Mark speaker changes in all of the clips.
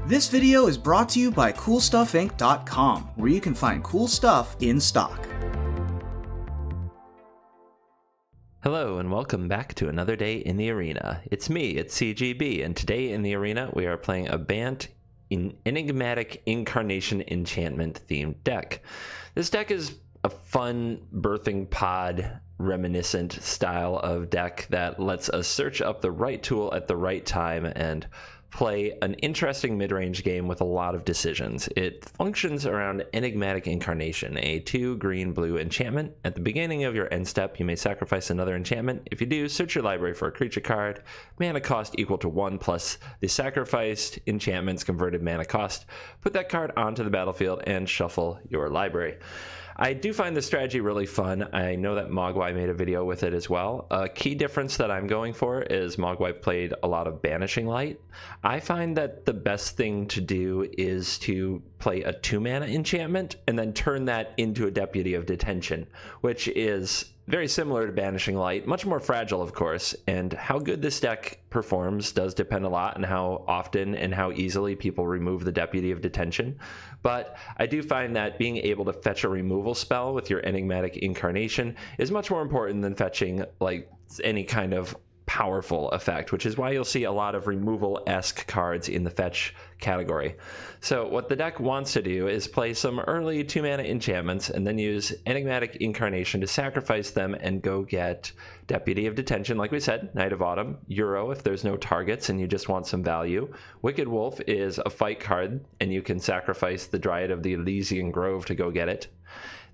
Speaker 1: This video is brought to you by CoolstuffInc.com, where you can find cool stuff in stock.
Speaker 2: Hello and welcome back to another day in the arena. It's me, it's CGB, and today in the arena we are playing a Bant Enigmatic Incarnation enchantment themed deck. This deck is a fun birthing pod reminiscent style of deck that lets us search up the right tool at the right time and play an interesting mid-range game with a lot of decisions. It functions around Enigmatic Incarnation, a 2 green-blue enchantment. At the beginning of your end step, you may sacrifice another enchantment. If you do, search your library for a creature card. Mana cost equal to 1 plus the sacrificed enchantment's converted mana cost. Put that card onto the battlefield and shuffle your library. I do find the strategy really fun. I know that Mogwai made a video with it as well. A key difference that I'm going for is Mogwai played a lot of Banishing Light. I find that the best thing to do is to play a 2-mana enchantment and then turn that into a Deputy of Detention, which is very similar to Banishing Light, much more fragile, of course, and how good this deck performs does depend a lot on how often and how easily people remove the Deputy of Detention. But I do find that being able to fetch a removal spell with your Enigmatic Incarnation is much more important than fetching like any kind of powerful effect, which is why you'll see a lot of removal-esque cards in the fetch category. So what the deck wants to do is play some early 2-mana enchantments and then use Enigmatic Incarnation to sacrifice them and go get Deputy of Detention, like we said, Knight of Autumn, Euro if there's no targets and you just want some value. Wicked Wolf is a fight card and you can sacrifice the Dryad of the Elysian Grove to go get it.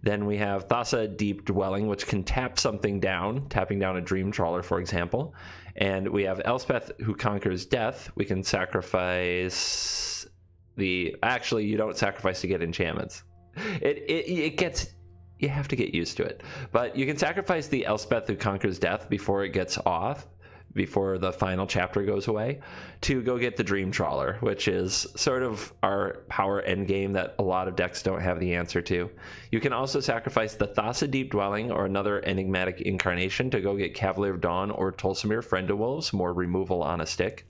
Speaker 2: Then we have Thassa Deep Dwelling, which can tap something down, tapping down a Dream Trawler, for example. And we have Elspeth, who conquers death. We can sacrifice the... Actually, you don't sacrifice to get enchantments. It gets... You have to get used to it. But you can sacrifice the Elspeth, who conquers death, before it gets off, before the final chapter goes away, to go get the Dream Trawler, which is sort of our power endgame that a lot of decks don't have the answer to. You can also sacrifice the Thassa Deep Dwelling or another Enigmatic Incarnation to go get Cavalier of Dawn or Tolsimir, Friend of Wolves, more removal on a stick.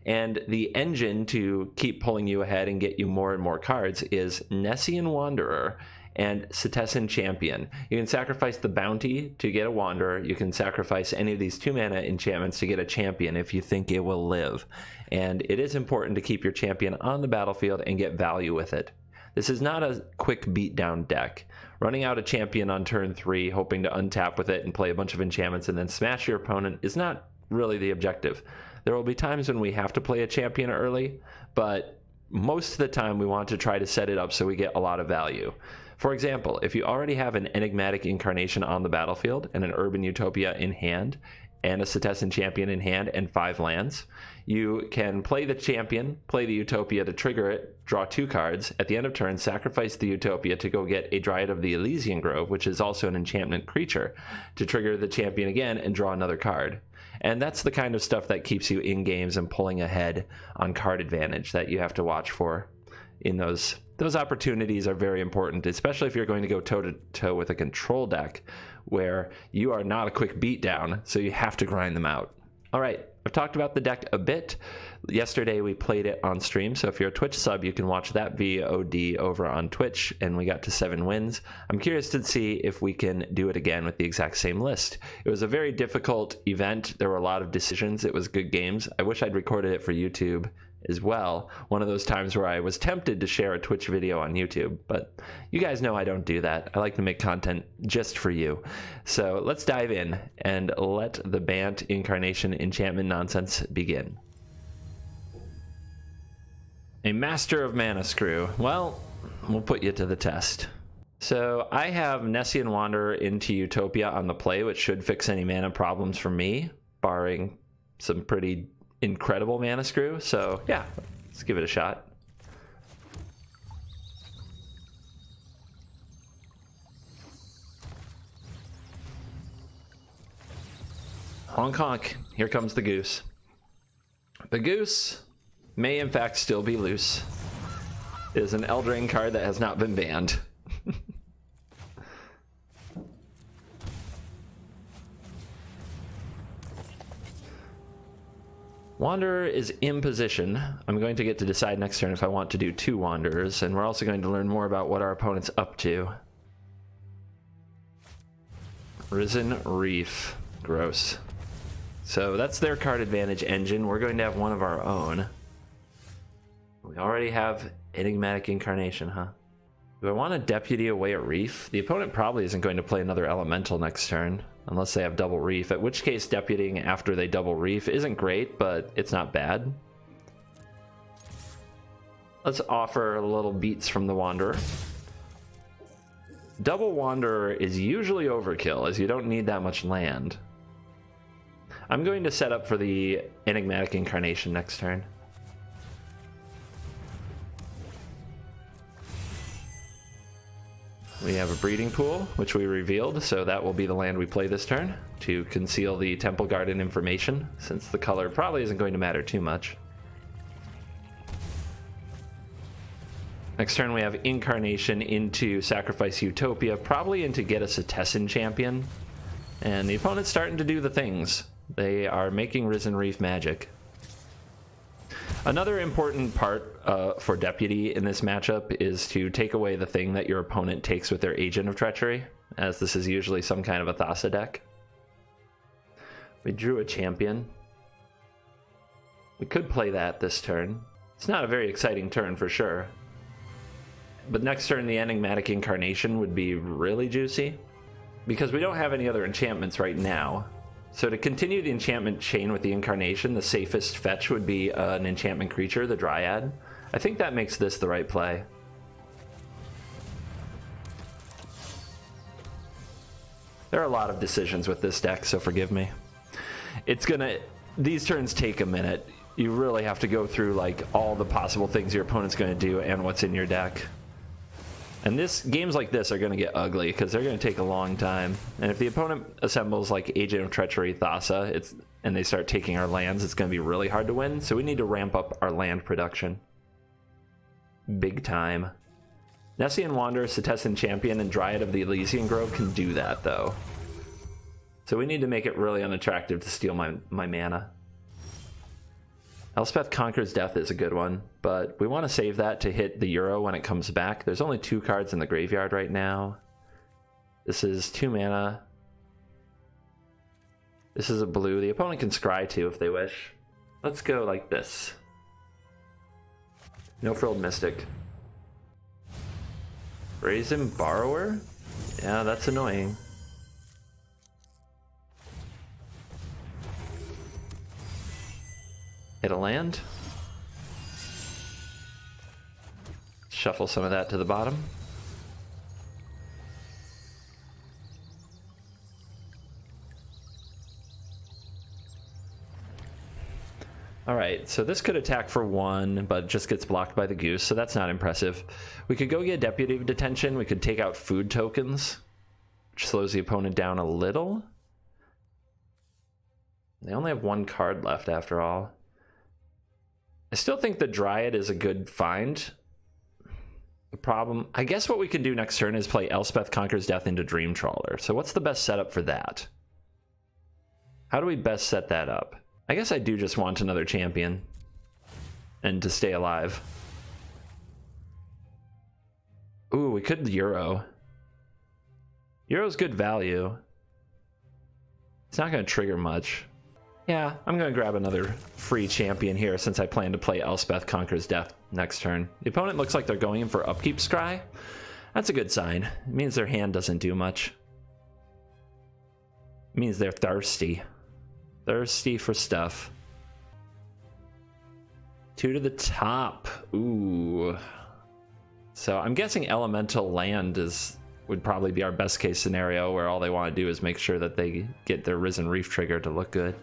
Speaker 2: And the engine to keep pulling you ahead and get you more and more cards is Nessian Wanderer and Citizen Champion. You can sacrifice the Bounty to get a Wanderer. You can sacrifice any of these 2-mana enchantments to get a Champion if you think it will live. And it is important to keep your Champion on the battlefield and get value with it. This is not a quick beatdown deck. Running out a Champion on turn 3, hoping to untap with it and play a bunch of enchantments and then smash your opponent is not really the objective. There will be times when we have to play a Champion early, but most of the time we want to try to set it up so we get a lot of value. For example, if you already have an Enigmatic Incarnation on the battlefield and an Urban Utopia in hand and a Citizen Champion in hand and 5 lands, you can play the Champion, play the Utopia to trigger it, draw 2 cards. At the end of turn, sacrifice the Utopia to go get a Dryad of the Elysian Grove, which is also an enchantment creature, to trigger the Champion again and draw another card. And that's the kind of stuff that keeps you in games and pulling ahead on card advantage that you have to watch for in those opportunities are very important, especially if you're going to go toe-to-toe with a control deck where you are not a quick beatdown, so you have to grind them out. All right, I've talked about the deck a bit. Yesterday we played it on stream, so if you're a Twitch sub, you can watch that VOD over on Twitch, and we got to 7 wins. I'm curious to see if we can do it again with the exact same list. It was a very difficult event. There were a lot of decisions. It was good games. I wish I'd recorded it for YouTube as well. One of those times where I was tempted to share a Twitch video on YouTube, but you guys know I don't do that. I like to make content just for you. So let's dive in and let the Bant Incarnation enchantment nonsense begin. A Master of Mana Screw. Well, we'll put you to the test. So I have Nessian Wanderer into Utopia on the play, which should fix any mana problems for me, barring some pretty incredible mana screw. So yeah, let's give it a shot. Honk honk, here comes the goose. The goose may in fact still be loose. It is an Eldraine card that has not been banned. Wanderer is in position. I'm going to get to decide next turn if I want to do 2 Wanderers, and we're also going to learn more about what our opponent's up to. Risen Reef. Gross. So that's their card advantage engine. We're going to have one of our own. We already have Enigmatic Incarnation, huh? Do I want to Deputy away at Reef? The opponent probably isn't going to play another Elemental next turn, unless they have double Reef, at which case Deputying after they double Reef isn't great, but it's not bad. Let's offer a little beats from the Wanderer. Double Wanderer is usually overkill, as you don't need that much land. I'm going to set up for the Enigmatic Incarnation next turn. We have a breeding pool, which we revealed, so that will be the land we play this turn to conceal the Temple Garden information, since the color probably isn't going to matter too much. Next turn we have Incarnation into Sacrifice Utopia, probably into get us a Tessin champion. And the opponent's starting to do the things. They are making Risen Reef magic. Another important part for Deputy in this matchup is to take away the thing that your opponent takes with their Agent of Treachery, as this is usually some kind of a Thassa deck. We drew a champion. We could play that this turn. It's not a very exciting turn for sure. But next turn the Enigmatic Incarnation would be really juicy, because we don't have any other enchantments right now. So to continue the enchantment chain with the Incarnation, the safest fetch would be an enchantment creature, the Dryad. I think that makes this the right play. There are a lot of decisions with this deck, so forgive me. These turns take a minute. You really have to go through like all the possible things your opponent's going to do and what's in your deck. And games like this are going to get ugly because they're going to take a long time. And if the opponent assembles like Agent of Treachery, Thassa, and they start taking our lands, it's going to be really hard to win. So we need to ramp up our land production. Big time. Nessian Wanderer, Setessan Champion, and Dryad of the Elysian Grove can do that though. So we need to make it really unattractive to steal my mana. Elspeth Conquers Death is a good one, but we want to save that to hit the Euro when it comes back. There's only 2 cards in the graveyard right now. This is 2 mana. This is a blue. The opponent can scry too if they wish. Let's go like this. No Frilled Mystic. Brazen Borrower? Yeah, that's annoying. Hit a land. Shuffle some of that to the bottom. Alright, so this could attack for 1, but just gets blocked by the goose, so that's not impressive. We could go get Deputy of Detention. We could take out food tokens, which slows the opponent down a little. They only have 1 card left after all. I still think the Dryad is a good find. The problem, I guess what we can do next turn is play Elspeth Conquers Death into Dream Trawler. So what's the best setup for that? How do we best set that up? I guess I do just want another champion and to stay alive. Ooh, we could Euro. Euro's good value. It's not going to trigger much. Yeah, I'm going to grab another free champion here since I plan to play Elspeth Conquers Death next turn. The opponent looks like they're going in for Upkeep Scry. That's a good sign. It means their hand doesn't do much. It means they're thirsty. Thirsty for stuff. 2 to the top. Ooh. So I'm guessing Elemental Land would probably be our best case scenario, where all they want to do is make sure that they get their Risen Reef trigger to look good.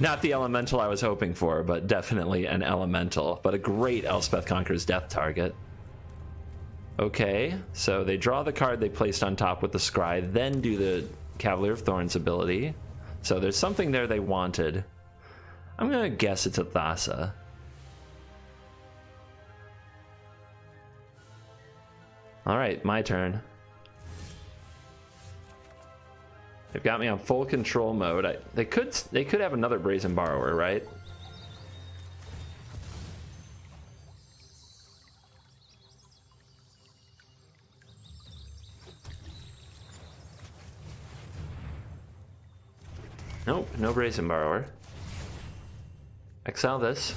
Speaker 2: Not the elemental I was hoping for, but definitely an elemental. But a great Elspeth Conquers Death target. Okay, so they draw the card they placed on top with the Scry, then do the Cavalier of Thorns ability. So there's something there they wanted. I'm going to guess it's a Thassa. Alright, my turn. They've got me on full control mode. They could have another Brazen Borrower, right? Nope, no Brazen Borrower. Exile this.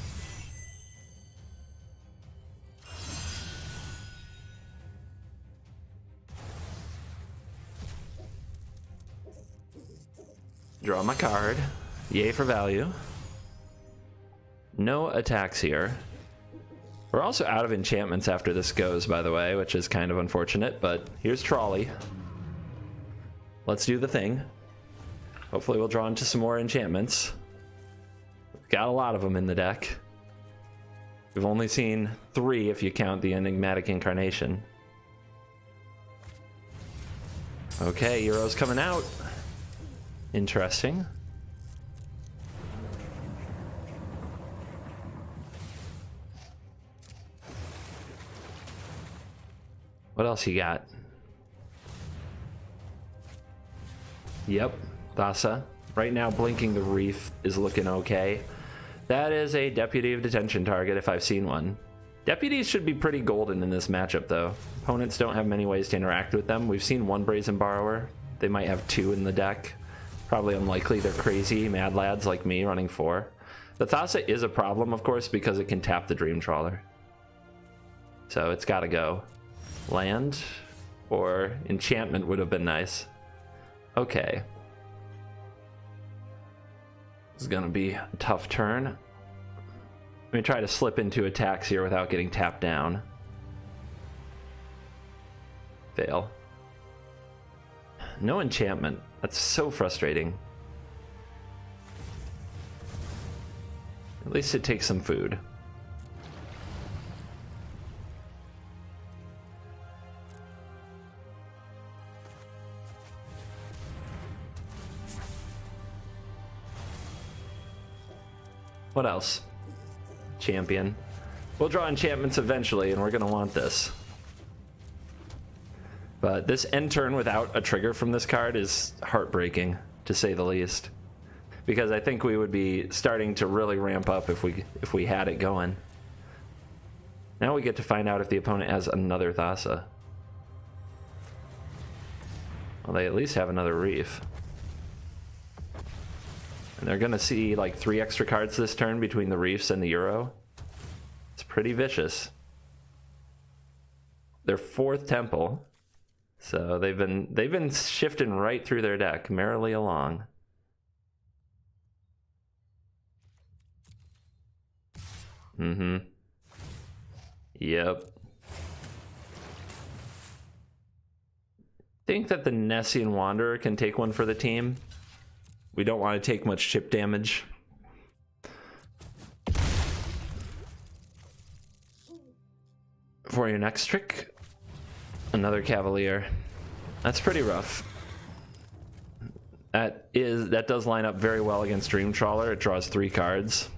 Speaker 2: Draw my card. Yay for value. No attacks here. We're also out of enchantments after this goes, by the way, which is kind of unfortunate, but here's Trolley. Let's do the thing. Hopefully we'll draw into some more enchantments. We've got a lot of them in the deck. We've only seen 3 if you count the Enigmatic Incarnation. Okay, Euro's coming out. Interesting. What else you got? Yep, Thassa. Right now, Blinking the Reef is looking okay. That is a Deputy of Detention target if I've seen one. Deputies should be pretty golden in this matchup, though. Opponents don't have many ways to interact with them. We've seen 1 Brazen Borrower. They might have 2 in the deck. Probably unlikely. They're crazy mad lads like me running 4. The Thassa is a problem, of course, because it can tap the Dream Trawler. So it's gotta go. Land or enchantment would have been nice. Okay. This is gonna be a tough turn. Let me try to slip into attacks here without getting tapped down. Fail. No enchantment. That's so frustrating. At least it takes some food. What else? Champion. We'll draw enchantments eventually, and we're gonna want this. But this end turn without a trigger from this card is heartbreaking, to say the least. Because I think we would be starting to really ramp up if we had it going. Now we get to find out if the opponent has another Thassa. Well, they at least have another Reef. And they're gonna see like 3 extra cards this turn between the Reefs and the Euro. It's pretty vicious. Their 4th Temple. So they've been shifting right through their deck merrily along. Yep. Think that the Nessian Wanderer can take one for the team. We don't want to take much chip damage. For your next trick, another Cavalier. That's pretty rough. That does line up very well against Dream Trawler. It draws 3 cards.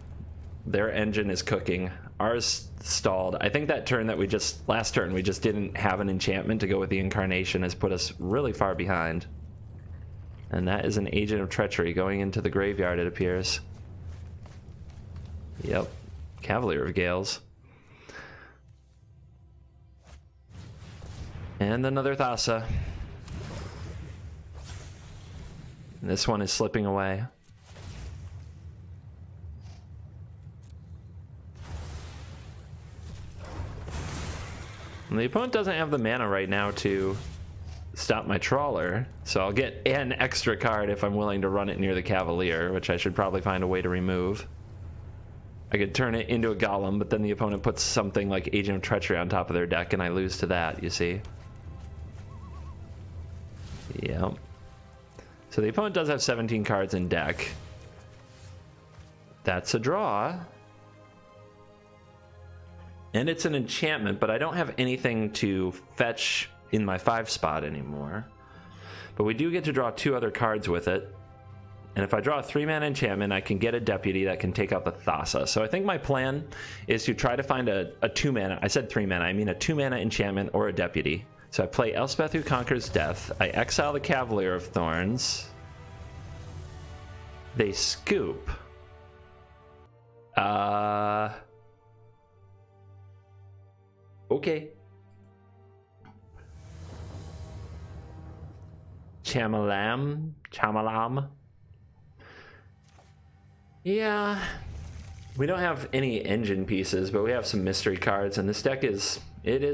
Speaker 2: Their engine is cooking. Ours stalled. I think that turn that last turn we just didn't have an enchantment to go with the Incarnation has put us really far behind. And that is an Agent of Treachery going into the graveyard, it appears. Yep. Cavalier of Gales. And another Thassa. And this one is slipping away. And the opponent doesn't have the mana right now to stop my Trawler, so I'll get an extra card if I'm willing to run it near the Cavalier, which I should probably find a way to remove. I could turn it into a Golem, but then the opponent puts something like Agent of Treachery on top of their deck, and I lose to that, you see. Yep. So the opponent does have 17 cards in deck. That's a draw. And it's an enchantment, but I don't have anything to fetch in my 5 spot anymore. But we do get to draw 2 other cards with it. And if I draw a 3-mana enchantment, I can get a Deputy that can take out the Thassa. So I think my plan is to try to find a 2-mana, I said 3-mana, I mean a 2-mana enchantment or a Deputy. So I play Elspeth Who Conquers Death, I exile the Cavalier of Thorns, They scoop. Okay. Chamalam. Yeah. We don't have any engine pieces, but we have some mystery cards, and this deck is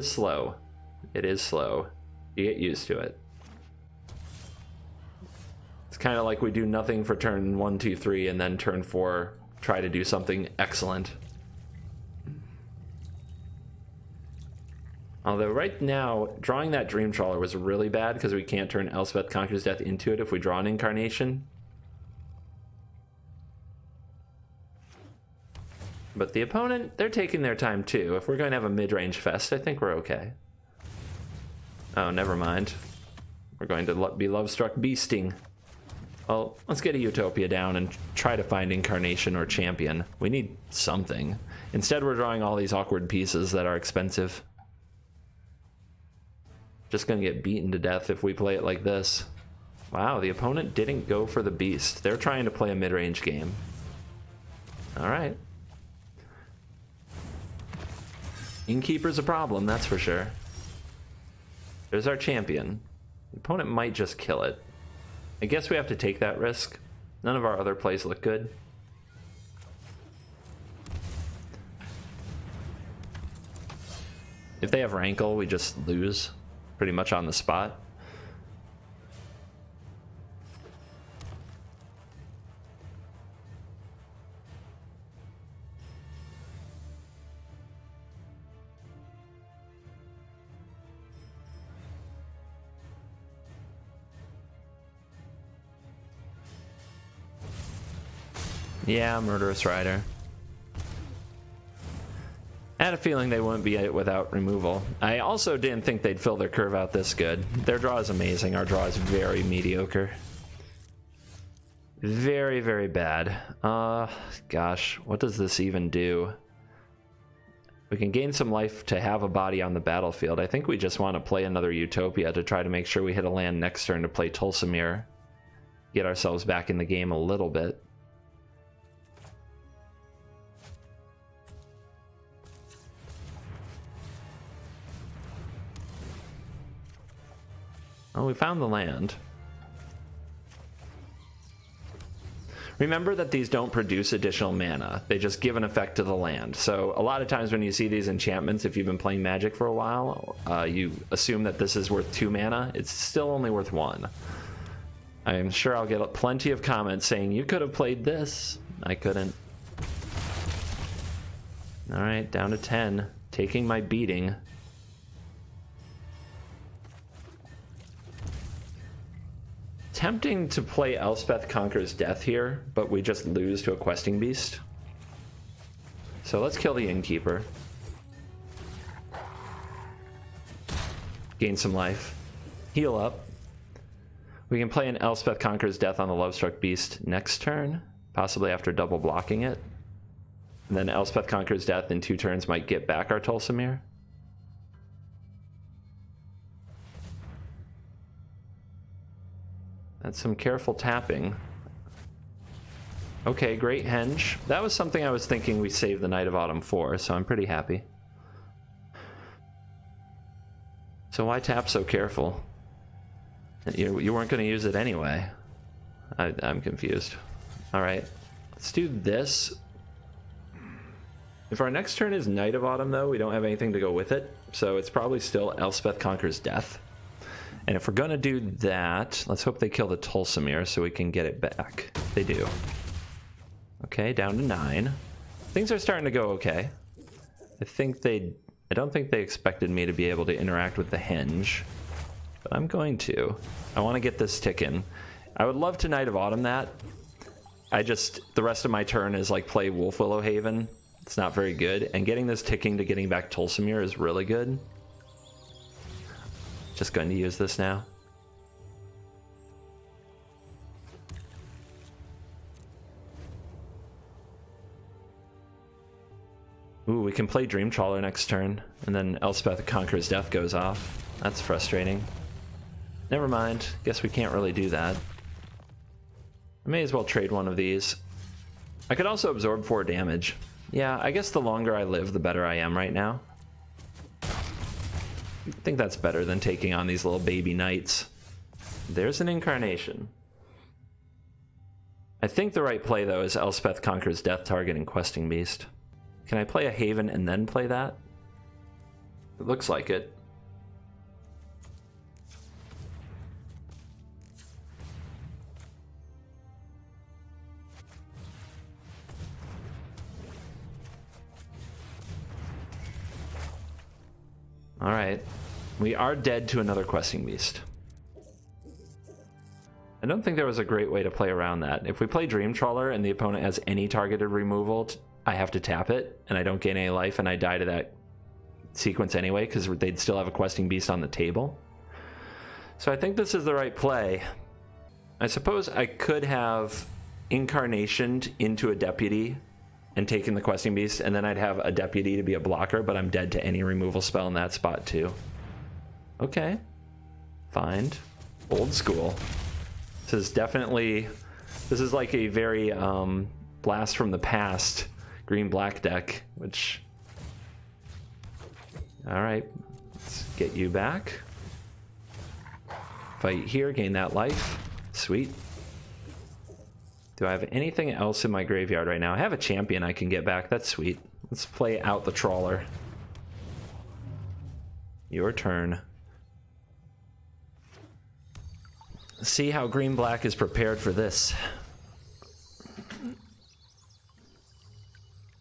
Speaker 2: slow. It is slow. You get used to it. It's kind of like we do nothing for turn 1, 2, 3, and then turn 4 try to do something excellent. Although right now, drawing that Dream Trawler was really bad because we can't turn Elspeth Conquers Death into it if we draw an Incarnation. But the opponent, they're taking their time too. If we're going to have a mid-range fest, I think we're okay. Oh, never mind. We're going to be Love-Struck Beasting. Well, let's get a Utopia down and try to find Incarnation or Champion. We need something. Instead, we're drawing all these awkward pieces that are expensive. Just gonna get beaten to death if we play it like this. Wow, the opponent didn't go for the Beast. They're trying to play a mid-range game. Alright. Innkeeper's a problem, that's for sure. There's our champion. The opponent might just kill it. I guess we have to take that risk. None of our other plays look good. If they have Rankle, we just lose pretty much on the spot. Yeah, Murderous Rider. I had a feeling they wouldn't be it without removal. I also didn't think they'd fill their curve out this good. Their draw is amazing. Our draw is very mediocre. Very, very bad. Gosh, what does this even do? We can gain some life to have a body on the battlefield. I think we just want to play another Utopia to try to make sure we hit a land next turn to play Tulsimir. Get ourselves back in the game a little bit. Oh, we found the land. Remember that these don't produce additional mana. They just give an effect to the land. So a lot of times when you see these enchantments, if you've been playing Magic for a while, you assume that this is worth 2 mana. It's still only worth 1. I'm sure I'll get plenty of comments saying, you could have played this. I couldn't. All right, down to 10. Taking my beating. Tempting to play Elspeth Conquers Death here, but we just lose to a Questing Beast. So let's kill the Innkeeper. Gain some life. Heal up. We can play an Elspeth Conquers Death on the Love-Struck Beast next turn, possibly after double blocking it. And then Elspeth Conquers Death in 2 turns might get back our Tulsimir. That's some careful tapping. Okay, great henge. That was something I was thinking we saved the Night of Autumn for, so I'm pretty happy. So why tap so careful? You weren't going to use it anyway. I'm confused. Alright, let's do this. If our next turn is Night of Autumn, though, we don't have anything to go with it, so it's probably still Elspeth Conquers Death. And if we're going to do that, let's hope they kill the Tulsimir so we can get it back. They do. Okay, down to 9. Things are starting to go okay. I don't think they expected me to be able to interact with the henge. But I'm going to. I want to get this ticking. I would love to Night of Autumn that. The rest of my turn is like play Wolf Willow Haven. It's not very good. And getting this ticking to getting back Tulsimir is really good. Just going to use this now. Ooh, we can play Dream Trawler next turn, and then Elspeth Conquers Death goes off. That's frustrating. Never mind. Guess we can't really do that. I may as well trade one of these. I could also absorb 4 damage. Yeah, I guess the longer I live, the better I am right now. I think that's better than taking on these little baby knights. There's an incarnation. I think the right play, though, is Elspeth conquers Death Target and Questing Beast. Can I play a Haven and then play that? It looks like it. Alright. We are dead to another Questing Beast. I don't think there was a great way to play around that. If we play Dream Trawler and the opponent has any targeted removal, I have to tap it, and I don't gain any life, and I die to that sequence anyway, because they'd still have a Questing Beast on the table. So I think this is the right play. I suppose I could have incarnationed into a Deputy and taken the Questing Beast, and then I'd have a Deputy to be a blocker, but I'm dead to any removal spell in that spot too. Okay. Find. Old school. This is definitely... This is like a very blast from the past green-black deck, which... Alright. Let's get you back. Fight here, gain that life. Sweet. Do I have anything else in my graveyard right now? I have a champion I can get back. That's sweet. Let's play out the trawler. Your turn. See how green-black is prepared for this.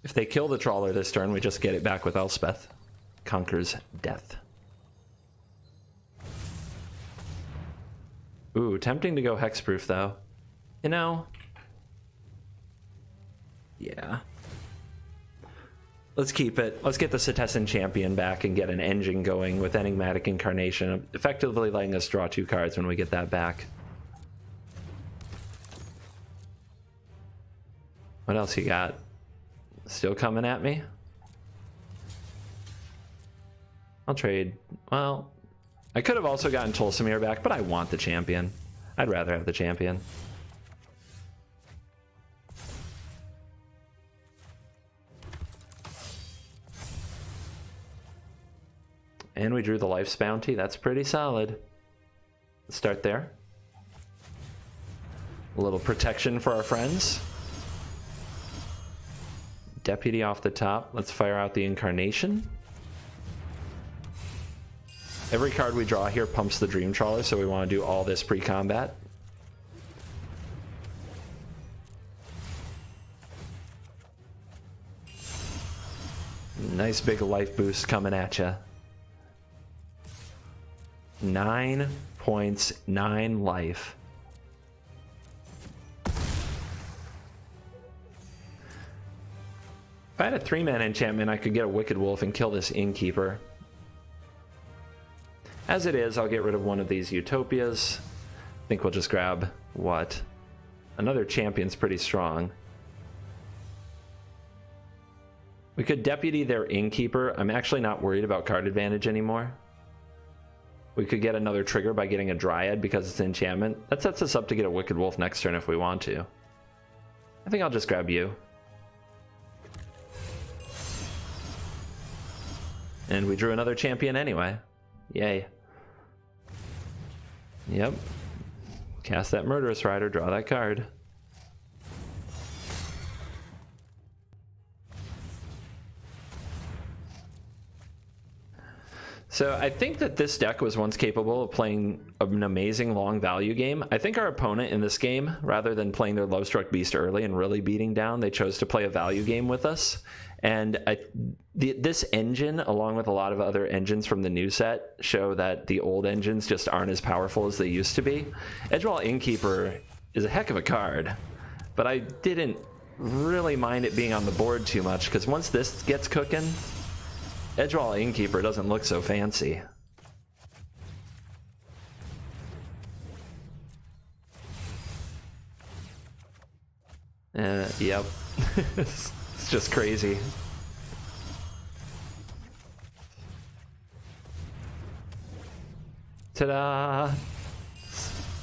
Speaker 2: If they kill the trawler this turn, we just get it back with Elspeth. Conquers death. Ooh, tempting to go hexproof though. You know? Yeah. Let's keep it. Let's get the Cetizen champion back and get an engine going with Enigmatic Incarnation, effectively letting us draw 2 cards when we get that back. What else you got? Still coming at me? I'll trade. Well, I could have also gotten Tulsimir back, but I want the champion. I'd rather have the champion. And we drew the Life's Bounty. That's pretty solid. Let's start there. A little protection for our friends. Deputy off the top. Let's fire out the Incarnation. Every card we draw here pumps the Dream Trawler, so we want to do all this pre-combat. Nice big life boost coming at ya. 9 points, 9 life. If I had a 3-mana enchantment, I could get a Wicked Wolf and kill this Innkeeper. As it is, I'll get rid of one of these Utopias. I think we'll just grab what? Another champion's pretty strong. We could Deputy their Innkeeper. I'm actually not worried about card advantage anymore. We could get another trigger by getting a Dryad because it's enchantment. That sets us up to get a Wicked Wolf next turn if we want to. I think I'll just grab you. And we drew another champion anyway. Yay. Yep. Cast that Murderous Rider, draw that card. So I think that this deck was once capable of playing an amazing long value game. I think our opponent in this game, rather than playing their Lovestruck Beast early and really beating down, they chose to play a value game with us. And this engine, along with a lot of other engines from the new set, show that the old engines just aren't as powerful as they used to be. Edgewall Innkeeper is a heck of a card, but I didn't really mind it being on the board too much, because once this gets cooking, Edgewall Innkeeper doesn't look so fancy. Yep. It's just crazy. Ta-da!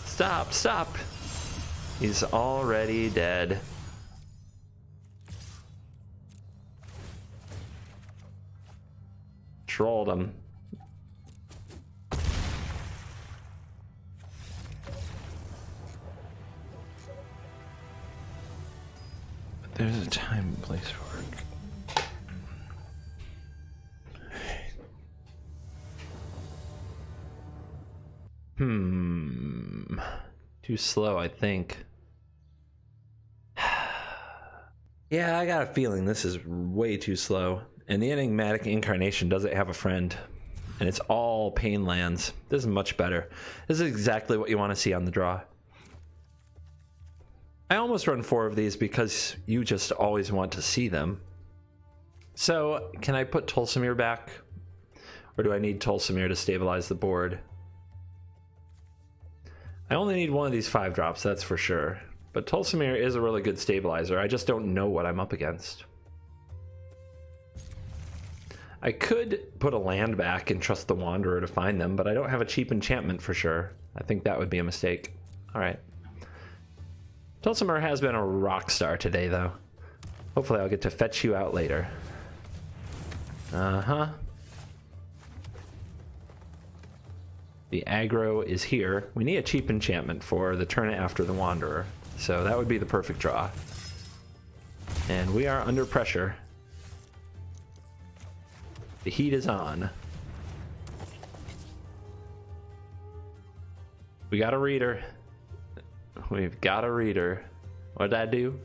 Speaker 2: Stop, stop! He's already dead. Trolled him. There's a time and place for it. Too slow, I think. Yeah, I got a feeling this is way too slow. And the Enigmatic Incarnation doesn't have a friend. And it's all pain lands. This is much better. This is exactly what you want to see on the draw. I almost run 4 of these because you just always want to see them. So, can I put Tulsimir back? Or do I need Tulsimir to stabilize the board? I only need one of these 5-drops, that's for sure. But Tulsimir is a really good stabilizer. I just don't know what I'm up against. I could put a land back and trust the Wanderer to find them, but I don't have a cheap enchantment for sure. I think that would be a mistake. Alright. Tulsimir has been a rock star today, though. Hopefully I'll get to fetch you out later. Uh-huh. The aggro is here. We need a cheap enchantment for the turn after the Wanderer. So that would be the perfect draw. And we are under pressure. The heat is on. We got a reader. We've got a reader. What did I do?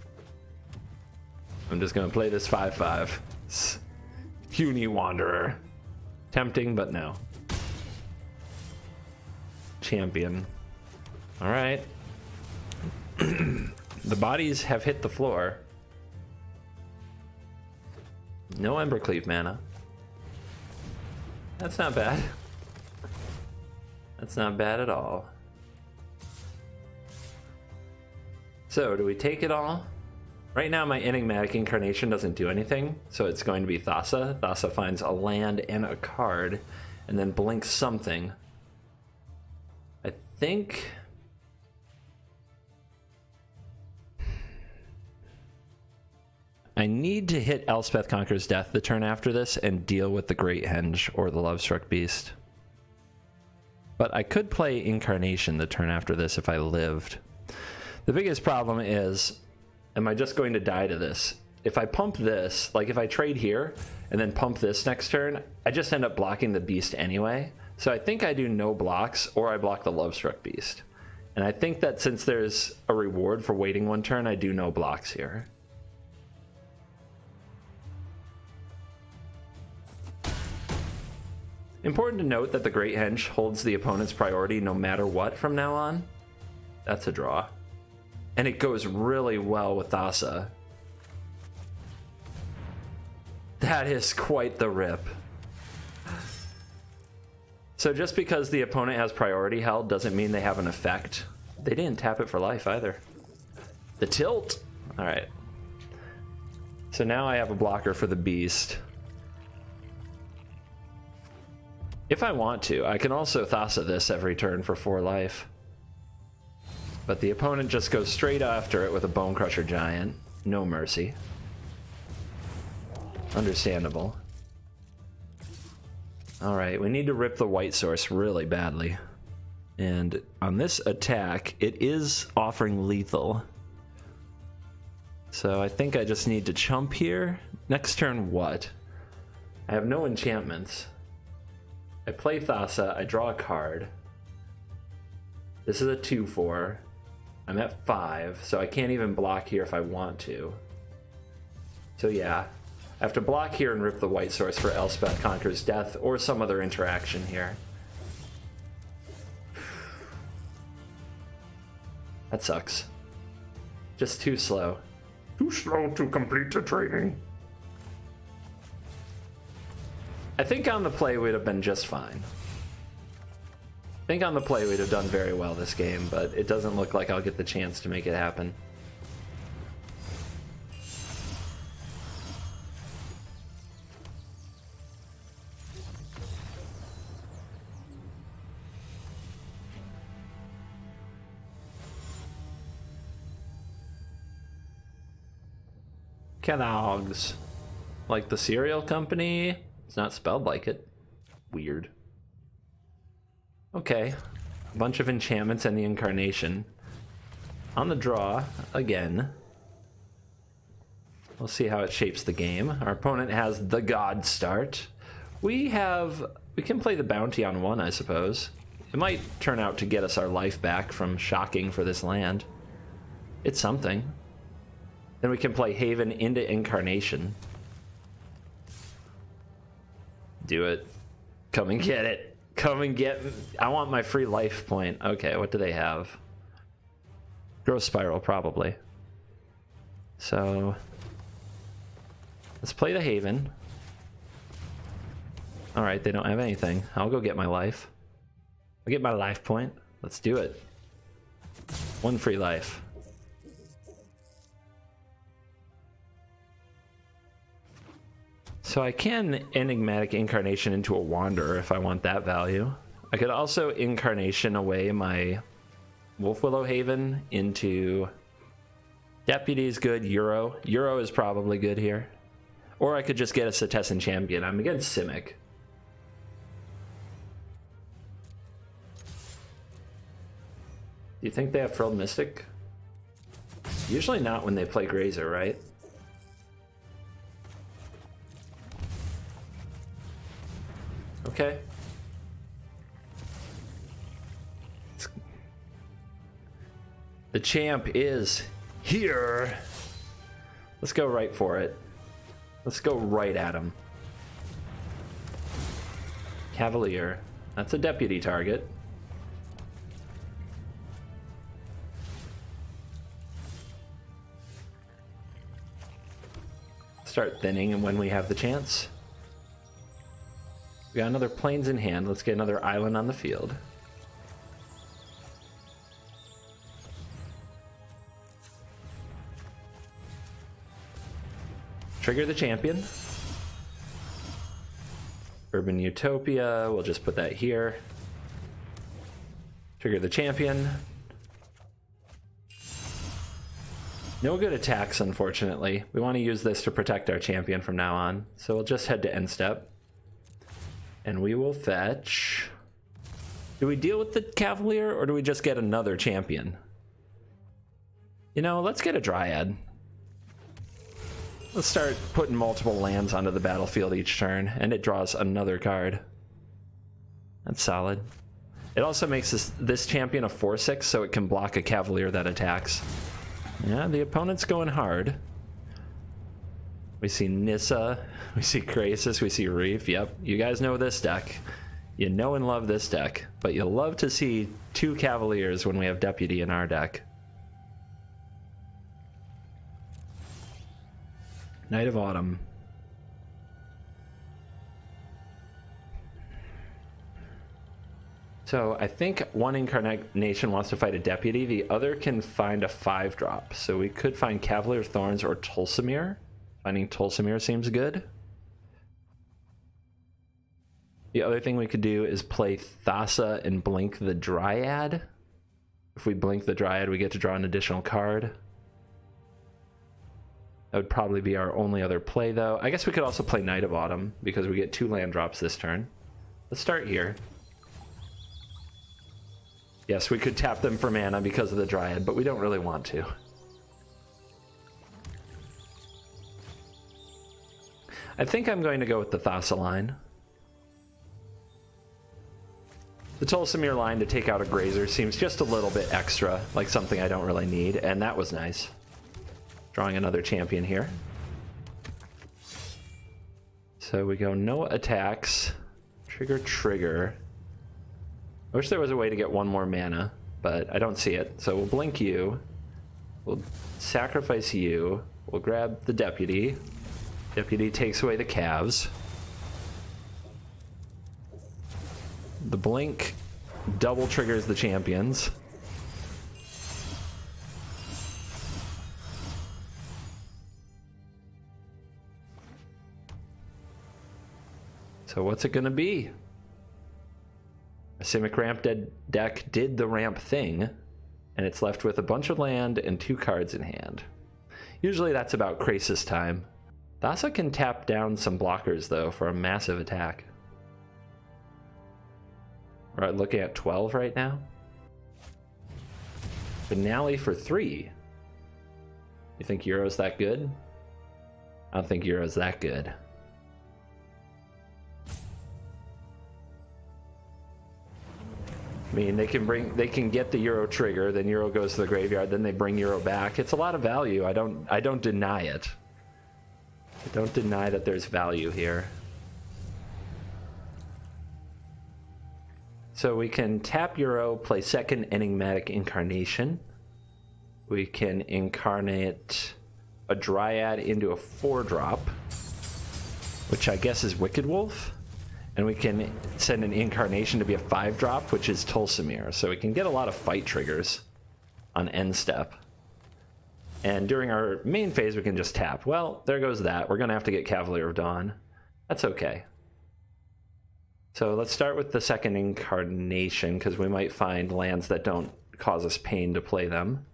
Speaker 2: I'm just gonna play this 5/5. Puny Wanderer. Tempting, but no. Champion. Alright. The bodies have hit the floor. No Embercleave mana. That's not bad. That's not bad at all. So, do we take it all? Right now my Enigmatic Incarnation doesn't do anything, so it's going to be Thassa. Thassa finds a land and a card, and then blinks something. I think... I need to hit Elspeth Conquers Death the turn after this and deal with the Great Henge or the Lovestruck Beast. But I could play Incarnation the turn after this if I lived. The biggest problem is, am I just going to die to this? If I pump this, like if I trade here and then pump this next turn, I just end up blocking the beast anyway. So I think I do no blocks, or I block the Lovestruck Beast. And I think that since there's a reward for waiting one turn, I do no blocks here. Important to note that the Great Henge holds the opponent's priority no matter what from now on. That's a draw. And it goes really well with Thassa. That is quite the rip. So just because the opponent has priority held doesn't mean they have an effect. They didn't tap it for life either. The tilt! Alright. So now I have a blocker for the beast. If I want to, I can also Thassa this every turn for 4 life. But the opponent just goes straight after it with a Bone Crusher Giant. No mercy. Understandable. Alright, we need to rip the white source really badly. And on this attack, it is offering lethal. So I think I just need to chump here. Next turn, what? I have no enchantments. I play Thassa, I draw a card. This is a 2/4. I'm at 5, so I can't even block here if I want to. So yeah, I have to block here and rip the white source for Elspeth Conquers Death or some other interaction here. That sucks. Just too slow. Too slow to complete the training. I think on the play we'd have been just fine. I think on the play we'd have done very well this game, but it doesn't look like I'll get the chance to make it happen. Kellogg's. Like the cereal company? It's not spelled like it. Weird. Okay. A bunch of enchantments and the incarnation. On the draw, again. We'll see how it shapes the game. Our opponent has the God start. We can play the bounty on one, I suppose. It might turn out to get us our life back from shocking for this land. It's something. Then we can play Haven into Incarnation. Do it. Come and get it. Come and get... I want my free life point. Okay, what do they have? Growth Spiral, probably. So... let's play the Haven. Alright, they don't have anything. I'll go get my life. I'll get my life point. Let's do it. One free life. So I can Enigmatic Incarnation into a Wanderer if I want that value. I could also Incarnation away my Wolf Willow Haven into... Deputy is good, Euro. Euro is probably good here. Or I could just get a Setessan Champion. I'm against Simic. Do you think they have Frilled Mystic? Usually not when they play Grazer, right? Okay. The champ is here. Let's go right for it. Let's go right at him. Cavalier. That's a deputy target. Start thinning and when we have the chance. We got another plains in hand. Let's get another island on the field. Trigger the champion. Urban Utopia, we'll just put that here. Trigger the champion. No good attacks, unfortunately. We want to use this to protect our champion from now on. So we'll just head to end step. And we will fetch... Do we deal with the Cavalier, or do we just get another champion? You know, let's get a Dryad. Let's start putting multiple lands onto the battlefield each turn, and it draws another card. That's solid. It also makes this champion a 4/6, so it can block a Cavalier that attacks. Yeah, the opponent's going hard. We see Nissa, we see Krasis, we see Reef. Yep, you guys know this deck. You know and love this deck, but you'll love to see two Cavaliers when we have Deputy in our deck. Night of Autumn. So I think one Incarnation wants to fight a Deputy, the other can find a 5-drop. So we could find Cavalier Thorns or Tulsimir. Finding Tulsimir seems good. The other thing we could do is play Thassa and blink the Dryad. If we blink the Dryad, we get to draw an additional card. That would probably be our only other play, though. I guess we could also play Night of Autumn, because we get 2 land drops this turn. Let's start here. Yes, we could tap them for mana because of the Dryad, but we don't really want to. I think I'm going to go with the Thassa line. The Tulsimir line to take out a Grazer seems just a little bit extra, like something I don't really need, and that was nice. Drawing another champion here. So we go no attacks, trigger. I wish there was a way to get 1 more mana, but I don't see it. So we'll blink you, we'll sacrifice you, we'll grab the Deputy. Deputy takes away the Cavs. The blink double triggers the champions. So what's it gonna be? A Simic ramp deck did the ramp thing, and it's left with a bunch of land and 2 cards in hand. Usually that's about crisis time. Thassa can tap down some blockers, though, for a massive attack. We're looking at 12 right now. Finale for 3. You think Euro's that good? I don't think Euro's that good. I mean, they can get the Euro trigger, then Euro goes to the graveyard, then they bring Euro back. It's a lot of value. I don't deny it. I don't deny that there's value here. So we can tap Euro, play second Enigmatic Incarnation. We can incarnate a Dryad into a 4-drop, which I guess is Wicked Wolf. And we can send an Incarnation to be a 5-drop, which is Tulsimir. So we can get a lot of fight triggers on end step. And during our main phase, we can just tap. Well, there goes that. We're going to have to get Cavalier of Dawn. That's okay. So let's start with the second Incarnation, because we might find lands that don't cause us pain to play them.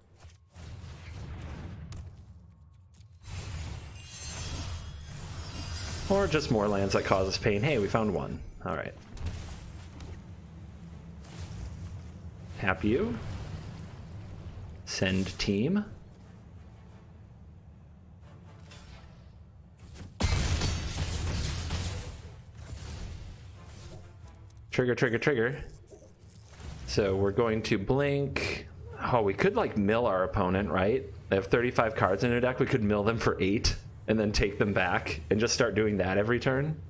Speaker 2: Or just more lands that cause us pain. Hey, we found one. All right. Tap you. Send team. Trigger, trigger, trigger. So we're going to blink. Oh, we could like mill our opponent, right? They have 35 cards in their deck. We could mill them for 8. And then take them back and just start doing that every turn.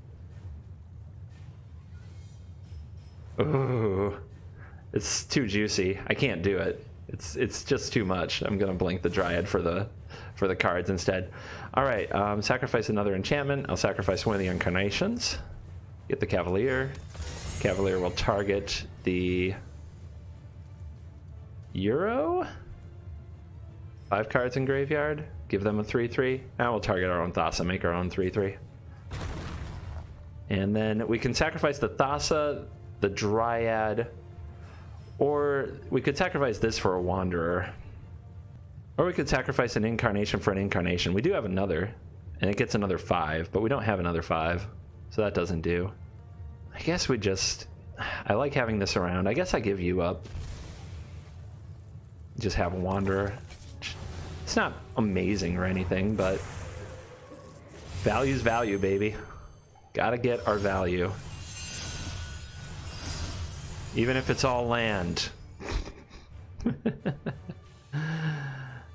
Speaker 2: Ooh, it's too juicy. I can't do it. It's just too much. I'm gonna blink the Dryad for the cards instead. All right, sacrifice another enchantment. I'll sacrifice one of the Incarnations. Get the Cavalier. Cavalier will target the Euro. 5 cards in graveyard. Give them a 3/3. Now we'll target our own Thassa, make our own 3/3. And then we can sacrifice the Thassa, the Dryad, or we could sacrifice this for a Wanderer. Or we could sacrifice an Incarnation for an Incarnation. We do have another, and it gets another 5, but we don't have another 5, so that doesn't do. I guess we just... I like having this around. I guess I give you up. Just have a Wanderer. It's not amazing or anything, but value's value, baby. Gotta get our value. Even if it's all land.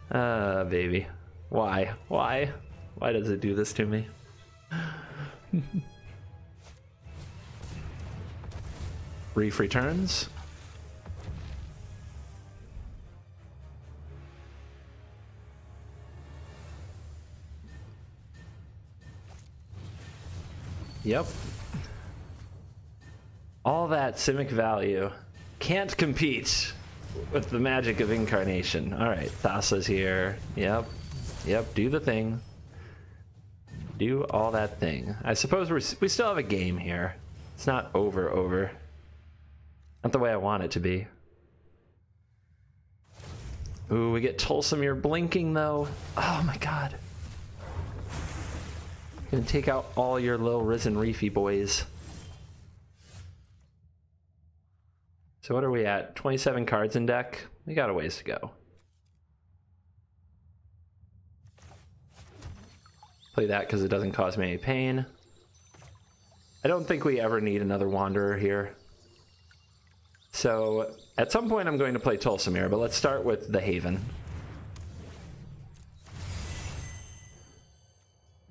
Speaker 2: Baby. Why? Why? Why does it do this to me? Reef returns. Yep. All that Simic value can't compete with the magic of Incarnation. All right, Thassa's here. Yep. Yep, do the thing. Do all that thing. I suppose we still have a game here. It's not over. Not the way I want it to be. Ooh, we get Tulsimir blinking though. Oh my god. Gonna take out all your little Risen Reefy boys. So what are we at? 27 cards in deck? We got a ways to go. Play that because it doesn't cause me any pain. I don't think we ever need another Wanderer here. So at some point I'm going to play Tulsimir, but let's start with the Haven.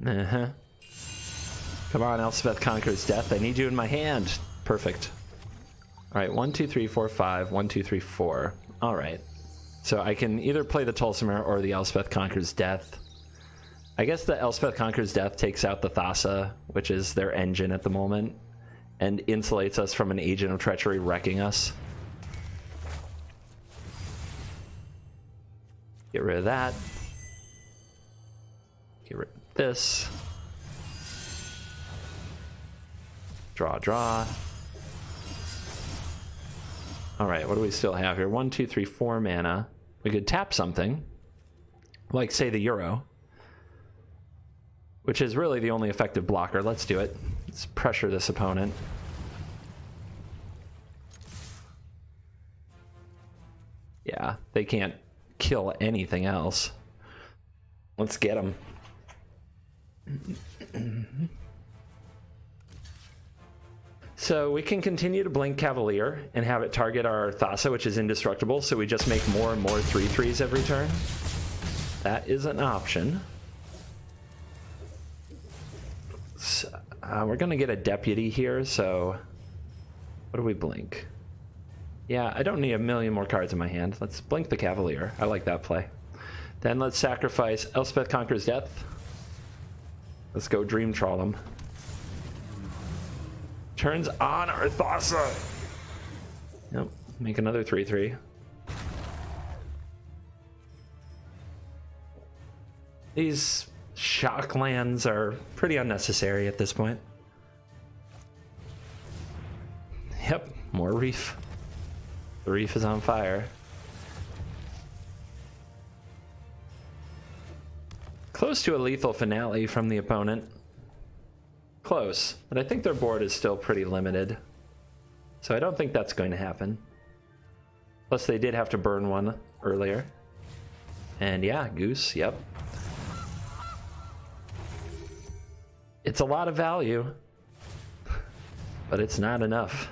Speaker 2: Come on, Elspeth Conquers Death. I need you in my hand. Perfect. All right, 1, 2, 3, 4, 5. 1, 2, 3, 4. All right. So I can either play the Tulsimir or the Elspeth Conquers Death. I guess the Elspeth Conquers Death takes out the Thassa, which is their engine at the moment, and insulates us from an Agent of Treachery wrecking us. Get rid of that. Get rid of this. Draw. All right, what do we still have here? 1, 2, 3, 4 mana. We could tap something, like say the Euro. which is really the only effective blocker. Let's do it. Let's pressure this opponent. Yeah, they can't kill anything else. Let's get them. So we can continue to blink Cavalier and have it target our Thassa, which is indestructible, so we just make more and more 3/3s every turn. That is an option. So, we're going to get a Deputy here, so what do we blink? Yeah, I don't need a million more cards in my hand. Let's blink the Cavalier. I like that play. Then let's sacrifice Elspeth Conquers Death. Let's go Dream Troll him. Turns on our Thassa. Nope, make another 3/3. These shock lands are pretty unnecessary at this point. Yep, more Reef. The Reef is on fire. Close to a lethal finale from the opponent. Close, but I think their board is still pretty limited. So I don't think that's going to happen. Plus they did have to burn one earlier. And yeah, Goose, yep. It's a lot of value, but it's not enough.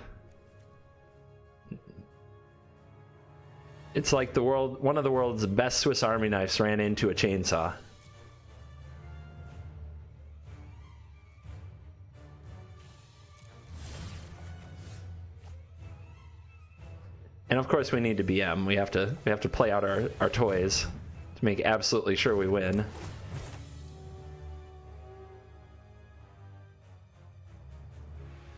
Speaker 2: It's like one of the world's best Swiss Army knives ran into a chainsaw. And of course we need to BM. We have to play out our toys to make absolutely sure we win.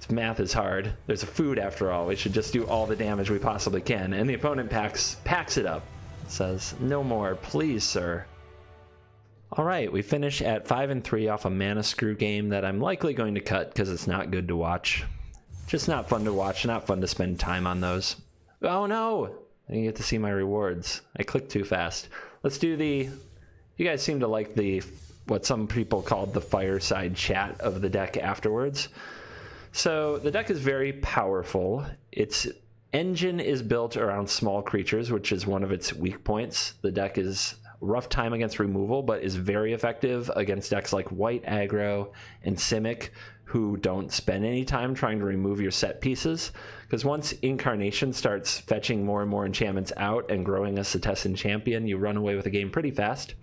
Speaker 2: This math is hard. There's a food after all. We should just do all the damage we possibly can. And the opponent packs it up. Says, no more, please, sir. Alright, we finish at 5-3 off a Mana Screw game that I'm likely going to cut because it's not good to watch. Just not fun to watch, not fun to spend time on those. Oh no! I didn't get to see my rewards. I clicked too fast. Let's do the... You guys seem to like the... what some people called the fireside chat of the deck afterwards. So the deck is very powerful. Its engine is built around small creatures, which is one of its weak points. The deck is rough time against removal, but is very effective against decks like White Aggro and Simic, who don't spend any time trying to remove your set pieces. Because once Incarnation starts fetching more and more enchantments out and growing a Setessan champion, you run away with the game pretty fast.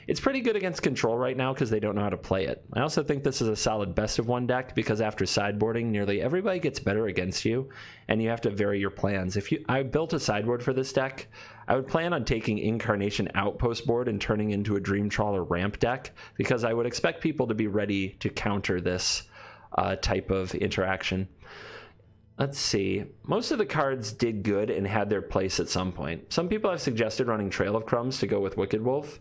Speaker 2: It's pretty good against control right now because they don't know how to play it. I also think this is a solid best of one deck because after sideboarding, nearly everybody gets better against you, and you have to vary your plans. I built a sideboard for this deck, I would plan on taking Incarnation out post-board and turning into a Dream Trawler ramp deck because I would expect people to be ready to counter this type of interaction. Let's see. Most of the cards did good and had their place at some point. Some people have suggested running Trail of Crumbs to go with Wicked Wolf.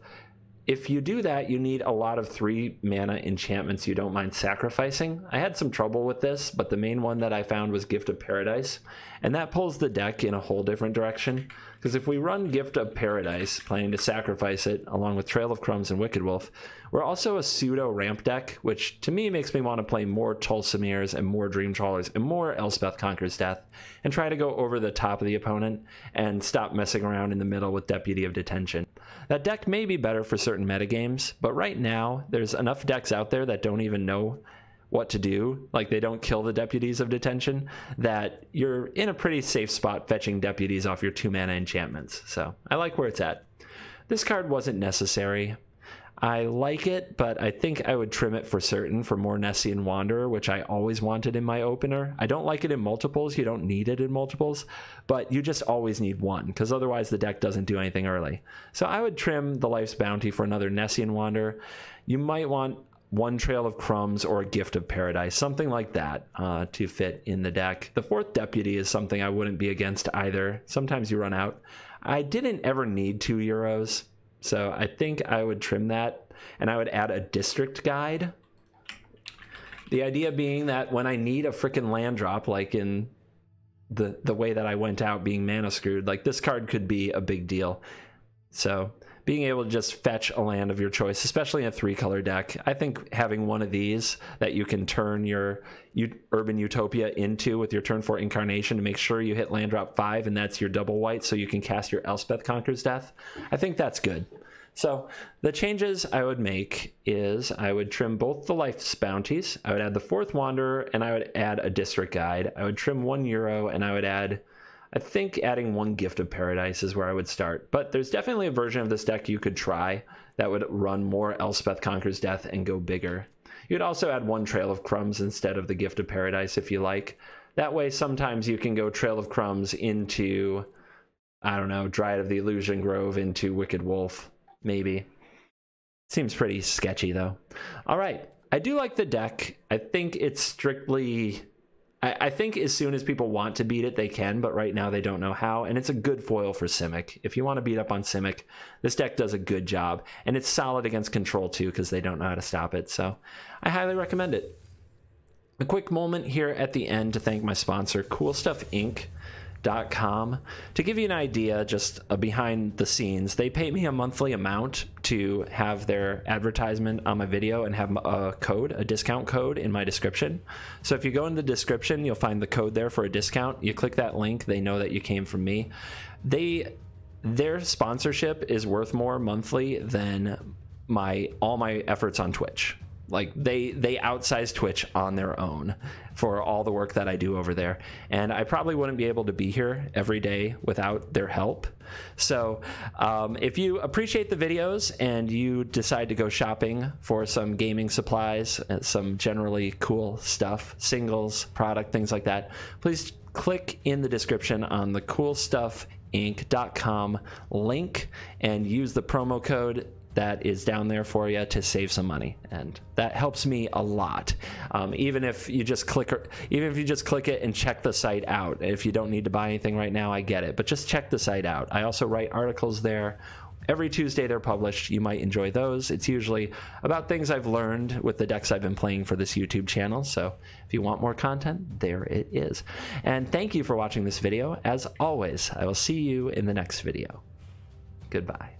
Speaker 2: If you do that, you need a lot of 3 mana enchantments you don't mind sacrificing. I had some trouble with this, but the main one that I found was Gift of Paradise, and that pulls the deck in a whole different direction. Because if we run Gift of Paradise, planning to sacrifice it along with Trail of Crumbs and Wicked Wolf, we're also a pseudo ramp deck, which to me makes me want to play more Tulsamirs and more Dream Trawlers and more Elspeth Conquers Death, and try to go over the top of the opponent and stop messing around in the middle with Deputy of Detention. That deck may be better for certain metagames, but right now there's enough decks out there that don't even know what to do, like they don't kill the Deputies of Detention, that you're in a pretty safe spot fetching Deputies off your 2 mana enchantments. So I like where it's at. This card wasn't necessary. I like it, but I think I would trim it for certain for more Nessian Wanderer, which I always wanted in my opener. I don't like it in multiples. You don't need it in multiples, but you just always need one, because otherwise the deck doesn't do anything early. So I would trim the Life's Bounty for another Nessian Wanderer. You might want one Trail of Crumbs or a Gift of Paradise, something like that to fit in the deck. The 4th Deputy is something I wouldn't be against either. Sometimes you run out. I didn't ever need 2 Euros. So I think I would trim that, and I would add a district guide. The idea being that when I need a frickin' land drop, like in the way that I went out being mana screwed, like this card could be a big deal. So being able to just fetch a land of your choice, especially in a 3-color deck. I think having one of these that you can turn your Urban Utopia into with your turn 4 Incarnation to make sure you hit land drop 5 and that's your double white so you can cast your Elspeth Conquers Death, I think that's good. So the changes I would make is I would trim both the Life's Bounties, I would add the 4th Wanderer, and I would add a District Guide. I would trim 1 Euro, and I would add, I think adding 1 Gift of Paradise is where I would start. But there's definitely a version of this deck you could try that would run more Elspeth Conquers Death and go bigger. You'd also add 1 Trail of Crumbs instead of the Gift of Paradise if you like. That way sometimes you can go Trail of Crumbs into, I don't know, Dryad of the Illusion Grove into Wicked Wolf. Maybe. Seems pretty sketchy though. All right, I do like the deck. I think it's strictly, I think as soon as people want to beat it, they can, but right now they don't know how, and it's a good foil for Simic. If you want to beat up on Simic, this deck does a good job, and it's solid against control too, because they don't know how to stop it, so I highly recommend it. A quick moment here at the end to thank my sponsor, CoolstuffInc.com. To give you an idea, just behind the scenes, they pay me a monthly amount to have their advertisement on my video and have a discount code in my description. So if you go in the description, you'll find the code there for a discount. You click that link, they know that you came from me. Their sponsorship is worth more monthly than all my efforts on Twitch. Like they outsize Twitch on their own for all the work that I do over there, and I probably wouldn't be able to be here every day without their help. So if you appreciate the videos and you decide to go shopping for some gaming supplies and some generally cool stuff, singles, product, things like that, please click in the description on the CoolstuffInc.com link and use the promo code that is down there for you to save some money, and that helps me a lot. Even if you just click it and check the site out. If you don't need to buy anything right now, I get it, but just check the site out. I also write articles there. Every Tuesday they're published. You might enjoy those. It's usually about things I've learned with the decks I've been playing for this YouTube channel. So if you want more content, there it is. And thank you for watching this video. As always, I will see you in the next video. Goodbye.